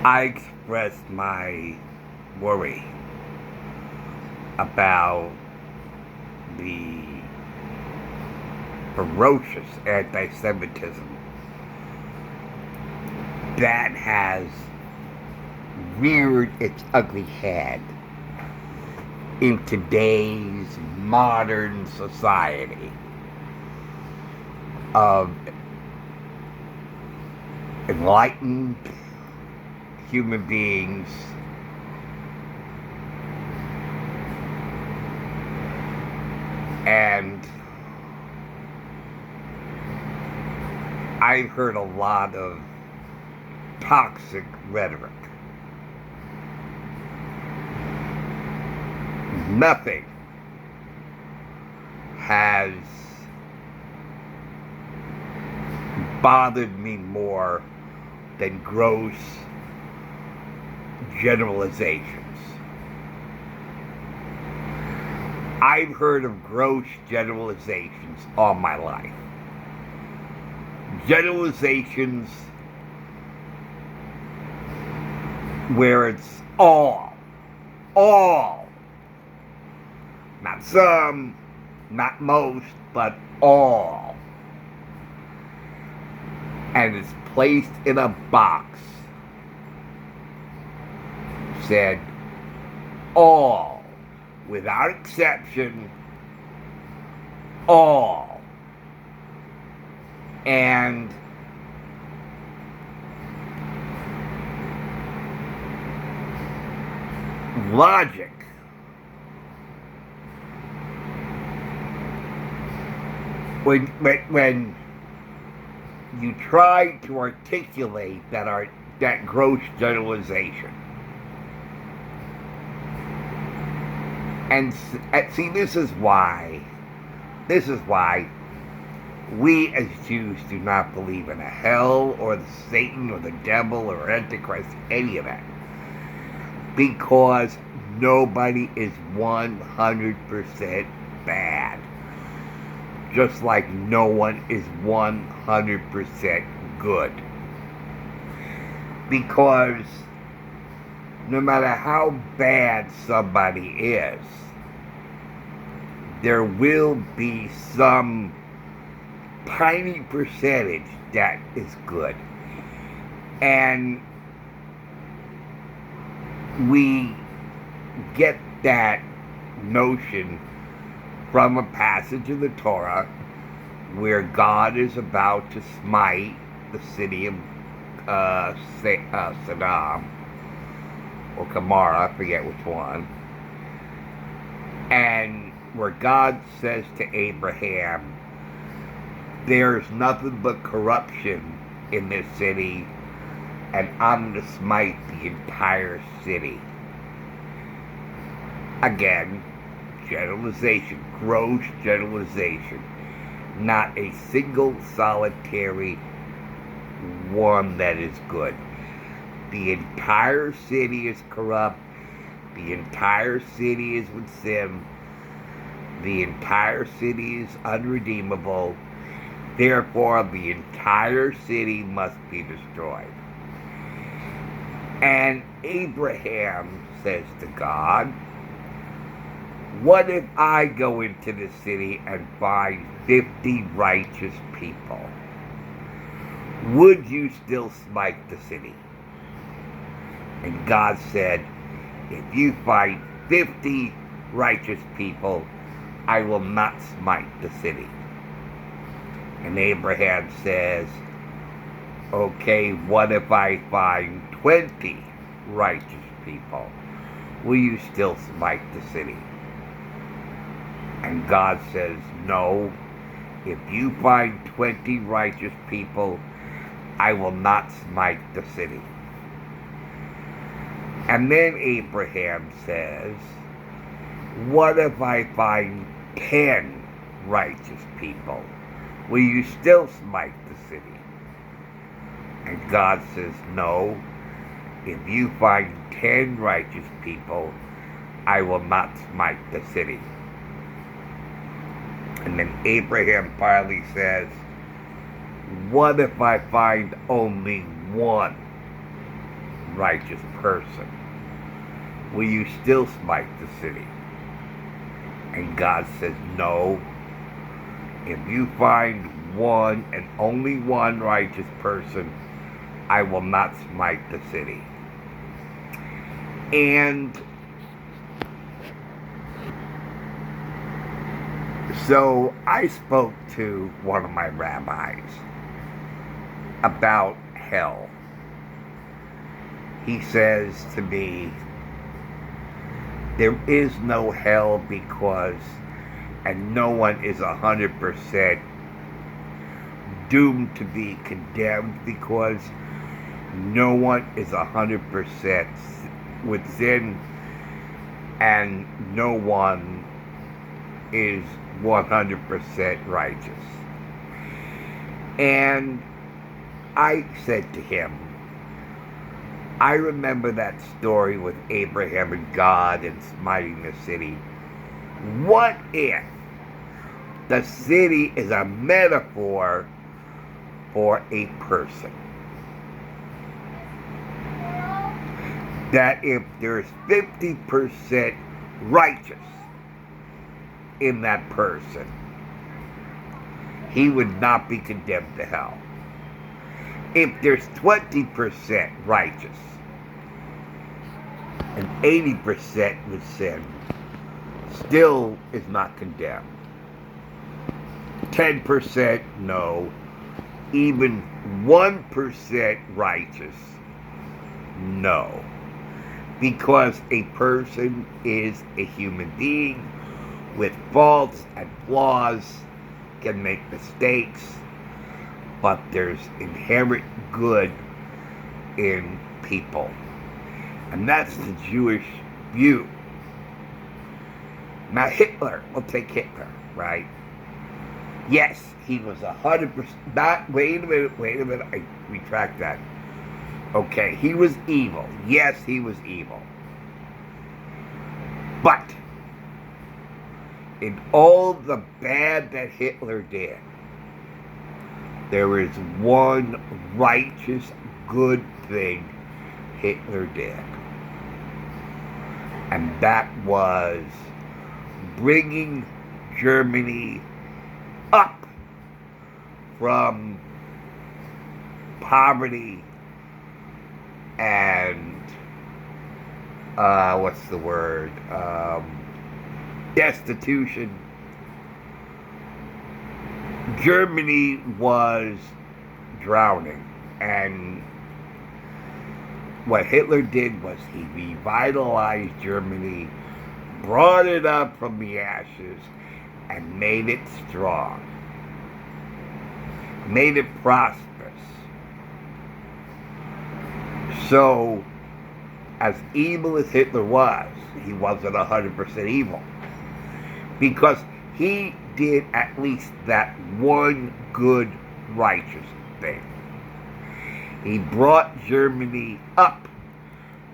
I expressed my worry about the ferocious anti-Semitism that has reared its ugly head in today's modern society of enlightened human beings and I've heard a lot of toxic rhetoric. Nothing has bothered me more than gross generalizations. I've heard of gross generalizations all my life. Generalizations where it's all, not some, not most, but all. And it's placed in a box. Said all, without exception, all. And logic when you try to articulate that gross generalization. And see, this is why we as Jews do not believe in a hell or the Satan or the devil or Antichrist, any of that. Because nobody is 100% bad. Just like no one is 100% good. Because no matter how bad somebody is, there will be some tiny percentage that is good. And we get that notion from a passage in the Torah where God is about to smite the city of Sodom or Gomorrah, I forget which one, and where God says to Abraham, there's nothing but corruption in this city, and I'm going to smite the entire city. Again, generalization, gross generalization. Not a single solitary one that is good. The entire city is corrupt. The entire city is with sin. The entire city is unredeemable. Therefore, the entire city must be destroyed. And Abraham says to God, what if I go into the city and find 50 righteous people? Would you still smite the city? And God said, if you find 50 righteous people, I will not smite the city. And Abraham says, okay, what if I find 20 righteous people? Will you still smite the city? And God says, no, if you find 20 righteous people, I will not smite the city. And then Abraham says, what if I find 10 righteous people? Will you still smite the city? And God says, no, if you find 10 righteous people, I will not smite the city. And then Abraham finally says, what if I find only one righteous person, will you still smite the city? And God says, no. If you find one and only one righteous person, I will not smite the city. And so I spoke to one of my rabbis about hell. He says to me, there is no hell because, and no one is 100% doomed to be condemned because no one is 100% with sin, and no one is 100% righteous. And I said to him, I remember that story with Abraham and God and smiting the city. What if the city is a metaphor for a person? That if there's 50% righteous in that person, he would not be condemned to hell. If there's 20% righteous and 80% with sin, still is not condemned. 10% no. Even 1% righteous, no. Because a person is a human being with faults and flaws, can make mistakes, but there's inherent good in people. And that's the Jewish view. Now Hitler, we'll take Hitler, right? Yes, he was 100%, wait a minute, I retract that. Okay, he was evil. Yes, he was evil. But in all the bad that Hitler did, there is one righteous, good thing Hitler did. And that was bringing Germany up from poverty and destitution. Germany was drowning, and what Hitler did was he revitalized Germany, brought it up from the ashes, and made it strong, made it prosperous. So, as evil as Hitler was, he wasn't 100% evil, because he did at least that one good, righteous thing. He brought Germany up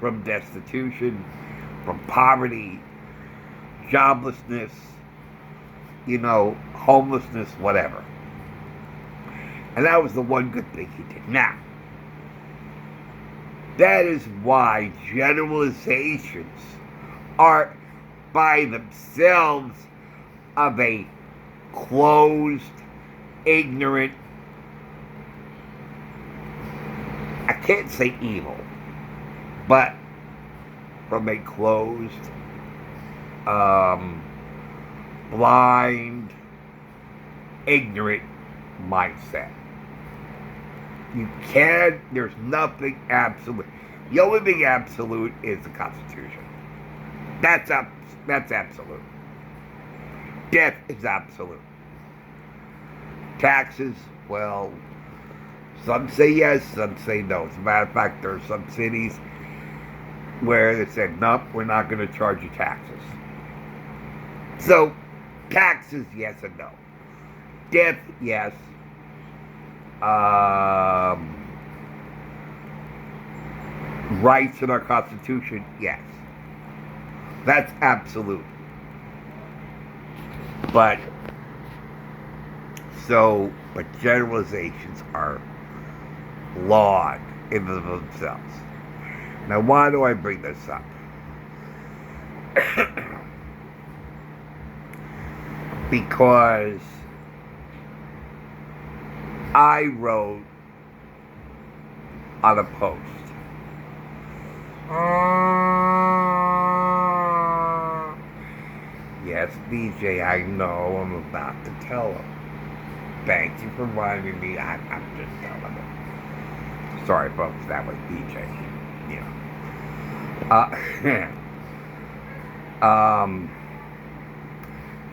from destitution, from poverty, joblessness, homelessness, whatever. And that was the one good thing he did. Now, that is why generalizations are by themselves of a closed, ignorant, I can't say evil, but from a closed, blind, ignorant mindset. There's nothing absolute. The only thing absolute is the Constitution. That's absolute. Death is absolute. Taxes, well, some say yes, some say no. As a matter of fact, there are some cities where they said, nope, we're not going to charge you taxes. So, taxes, yes and no. Death, yes. Rights in our Constitution, yes. That's absolute. But generalizations are flawed in themselves. Now, why do I bring this up? Because I wrote on a post. Yes, DJ, I know I'm about to tell him. Thank you for reminding me. I'm just telling him. Sorry, folks, that was DJ. Yeah.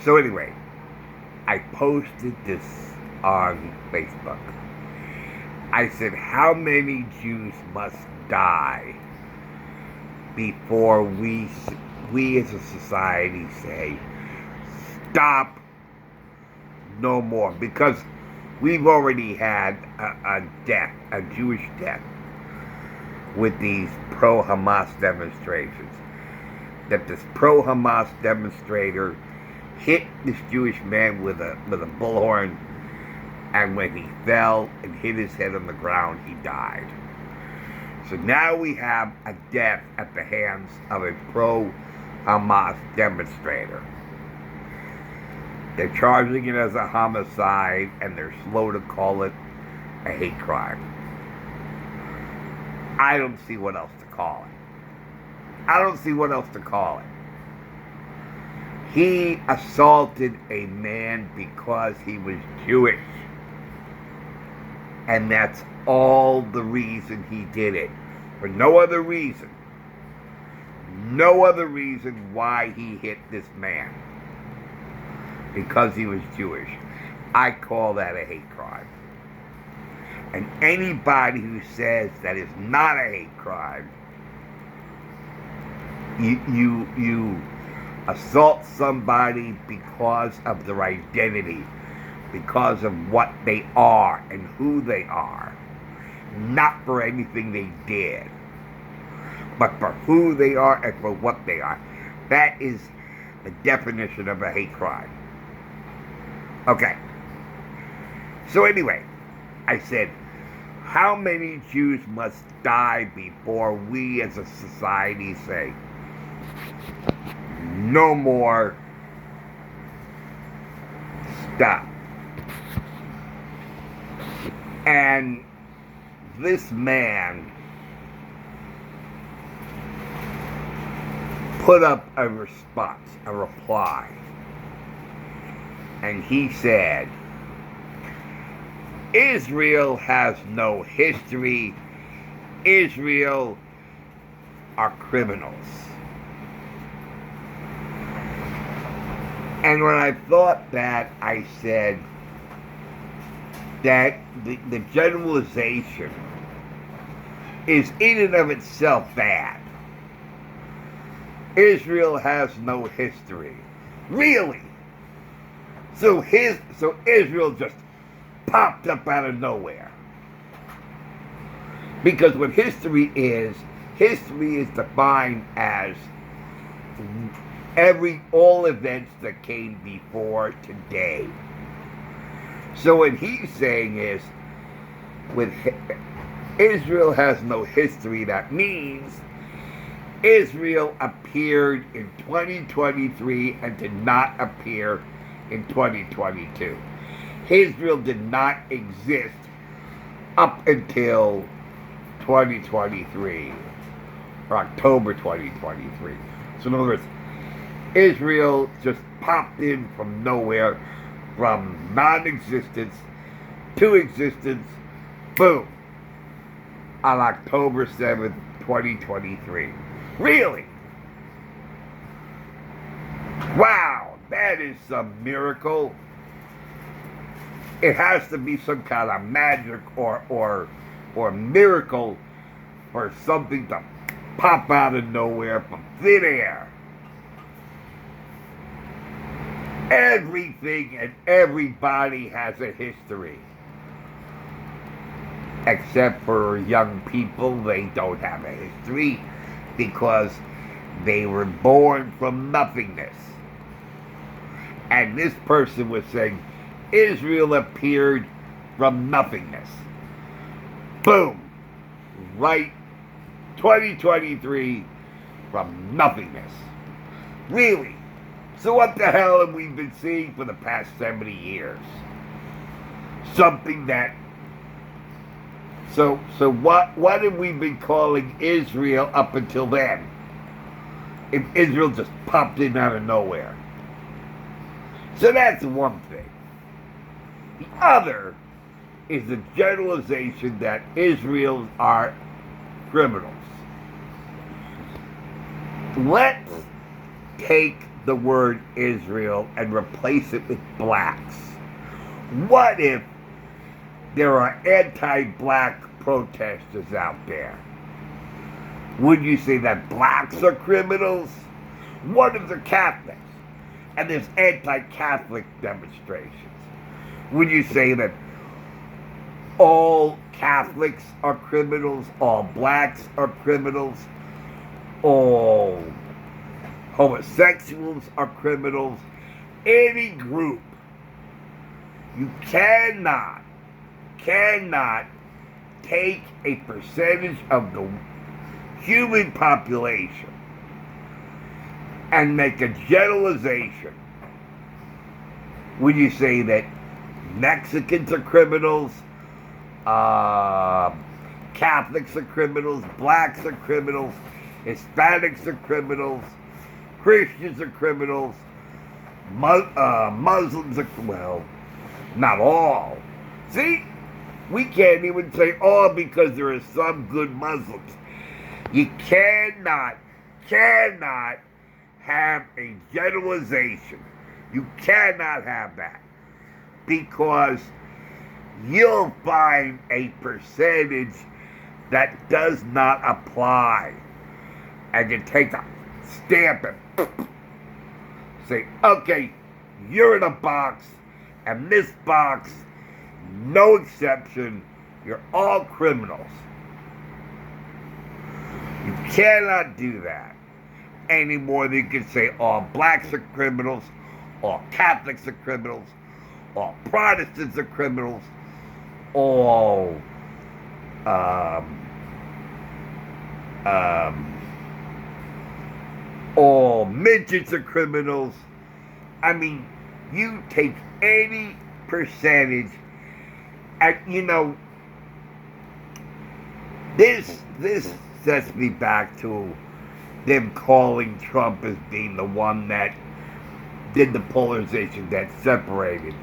So anyway, I posted this on Facebook. I said, how many Jews must die before we as a society say, stop, no more? Because we've already had a death, a Jewish death, with these pro-Hamas demonstrations. That this pro-Hamas demonstrator hit this Jewish man with a bullhorn, and when he fell and hit his head on the ground, he died. So now we have a death at the hands of a pro-Hamas demonstrator. They're charging it as a homicide, and they're slow to call it a hate crime. I don't see what else to call it. He assaulted a man because he was Jewish. And that's all the reason he did it. For no other reason. No other reason why he hit this man. Because he was Jewish. I call that a hate crime. And anybody who says that is not a hate crime, you assault somebody because of their identity, because of what they are and who they are, not for anything they did, but for who they are and for what they are. That is the definition of a hate crime. Okay. So anyway, I said, how many Jews must die before we as a society say, no more, stop? And this man put up a response, a reply, and he said, Israel has no history. Israel are criminals. And when I thought that, I said that the generalization is in and of itself bad. Israel has no history. Really? So Israel just popped up out of nowhere. Because what history is defined as all events that came before today. So what he's saying is, with Israel has no history, that means Israel appeared in 2023 and did not appear in 2022. Israel did not exist up until 2023, or October 2023. So in other words, Israel just popped in from nowhere, from non-existence to existence, boom, on October 7th, 2023. Really? Wow, that is some miracle. It has to be some kind of magic or miracle for something to pop out of nowhere from thin air. Everything and everybody has a history. Except for young people, they don't have a history because they were born from nothingness. And this person was saying, Israel appeared from nothingness. Boom. Right 2023 from nothingness. Really. So what the hell have we been seeing for the past 70 years? Something that... So what have we been calling Israel up until then? If Israel just popped in out of nowhere. So that's one thing. The other is the generalization that Israel are criminals. Let's take the word Israel and replace it with blacks. What if there are anti-black protesters out there? Would you say that blacks are criminals? What if they're Catholics and there's anti-Catholic demonstrations? Would you say that all Catholics are criminals, all blacks are criminals, all homosexuals are criminals? Any group. You cannot take a percentage of the human population and make a generalization. Would you say that Mexicans are criminals, Catholics are criminals, blacks are criminals, Hispanics are criminals, Christians are criminals, Muslims are, well, not all. See, we can't even say all because there are some good Muslims. You cannot have a generalization. You cannot have that, because you'll find a percentage that does not apply. And you take a stamp and say, okay, you're in a box, and this box, no exception, you're all criminals. You cannot do that any more than you can say all blacks are criminals, all Catholics are criminals, all Protestants are criminals, all midgets are criminals. I mean, you take any percentage, and you know, this sets me back to them calling Trump as being the one that did the polarization that separated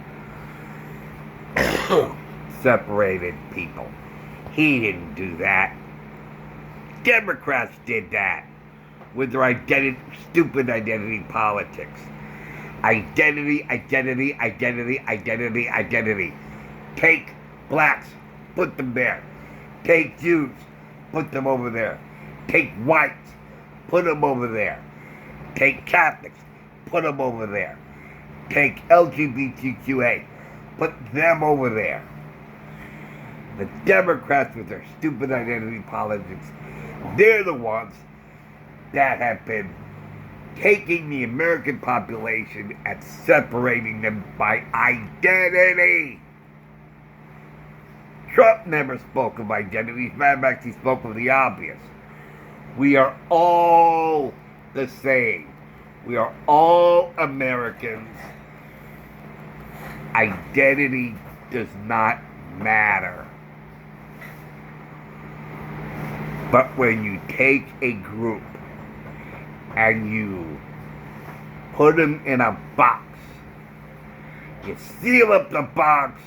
people. He didn't do that. Democrats did that with their stupid identity politics. Identity. Take blacks, put them there. Take Jews, put them over there. Take whites, put them over there. Take Catholics, put them over there. Take LGBTQA, put them over there. The Democrats with their stupid identity politics, they're the ones that have been taking the American population and separating them by identity. Trump never spoke of identity. As a matter of fact, he spoke of the obvious. We are all the same. We are all Americans. Identity does not matter. But when you take a group and you put them in a box, you seal up the box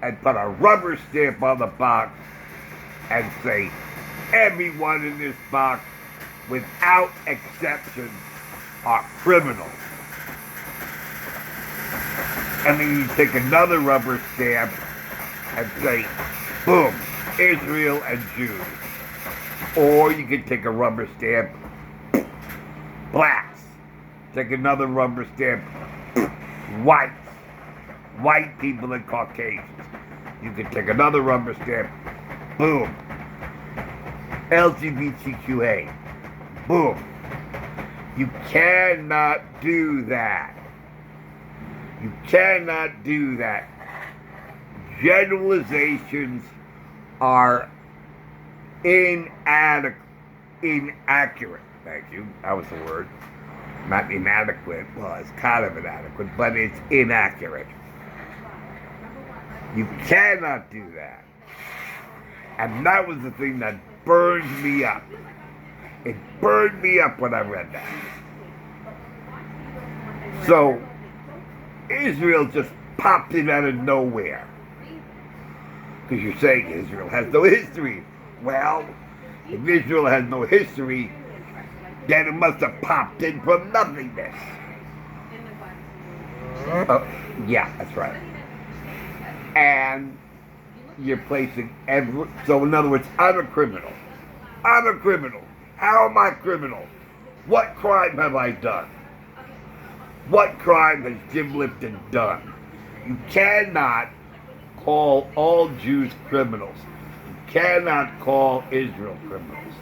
and put a rubber stamp on the box and say, everyone in this box, without exception, are criminals. And then you take another rubber stamp and say, boom, Israel and Jews. Or you can take a rubber stamp, blacks. Take another rubber stamp, whites. White people and Caucasians. You can take another rubber stamp, boom. LGBTQA, boom. You cannot do that. You cannot do that. Generalizations are inadequate. inaccurate. Thank you. That was the word. Not inadequate. Well, it's kind of inadequate, but it's inaccurate. You cannot do that. And that was the thing that burned me up. It burned me up when I read that. So, Israel just popped in out of nowhere. Because you're saying Israel has no history. Well, if Israel has no history, then it must have popped in from nothingness. Yeah, that's right. And you're placing every... So in other words, I'm a criminal. I'm a criminal. How am I criminal? What crime have I done? What crime has Jim Lipton done? You cannot call all Jews criminals. You cannot call Israel criminals.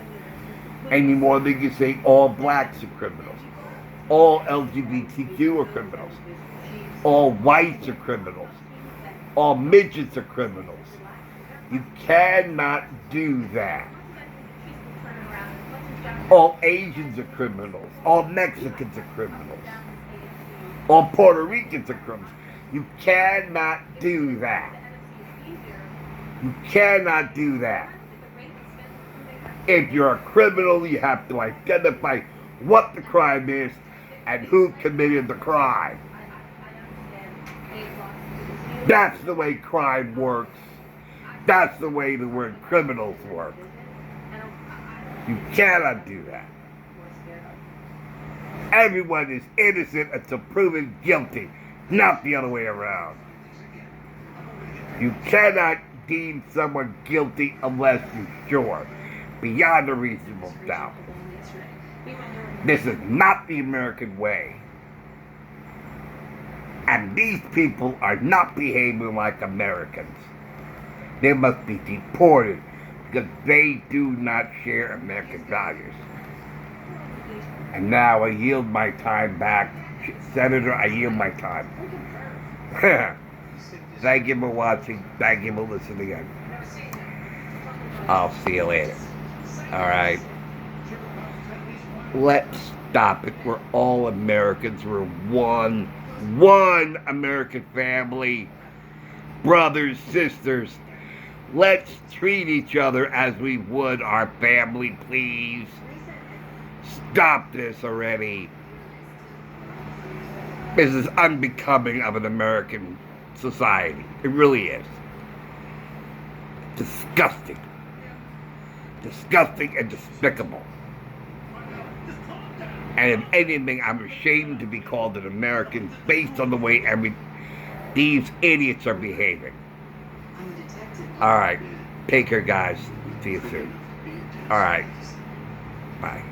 Any more than you say all blacks are criminals. All LGBTQ are criminals. All whites are criminals. All midgets are criminals. You cannot do that. All Asians are criminals. All Mexicans are criminals. All Puerto Ricans are criminals. You cannot do that. You cannot do that. If you're a criminal, you have to identify what the crime is and who committed the crime. That's the way crime works. That's the way the word criminals work. You cannot do that. Everyone is innocent until proven guilty, not the other way around. You cannot deem someone guilty unless you're sure, beyond a reasonable doubt. This is not the American way. And these people are not behaving like Americans. They must be deported because they do not share American values. And now I yield my time back. Senator, I yield my time. Thank you for watching. Thank you for listening in. I'll see you later. Alright. Let's stop it. We're all Americans. We're one American family. Brothers, sisters. Let's treat each other as we would our family, please. Stop this already. This is unbecoming of an American society. It really is. Disgusting. Disgusting and despicable. And if anything, I'm ashamed to be called an American based on the way these idiots are behaving. Alright. Take care, guys. See you soon. Alright. Bye.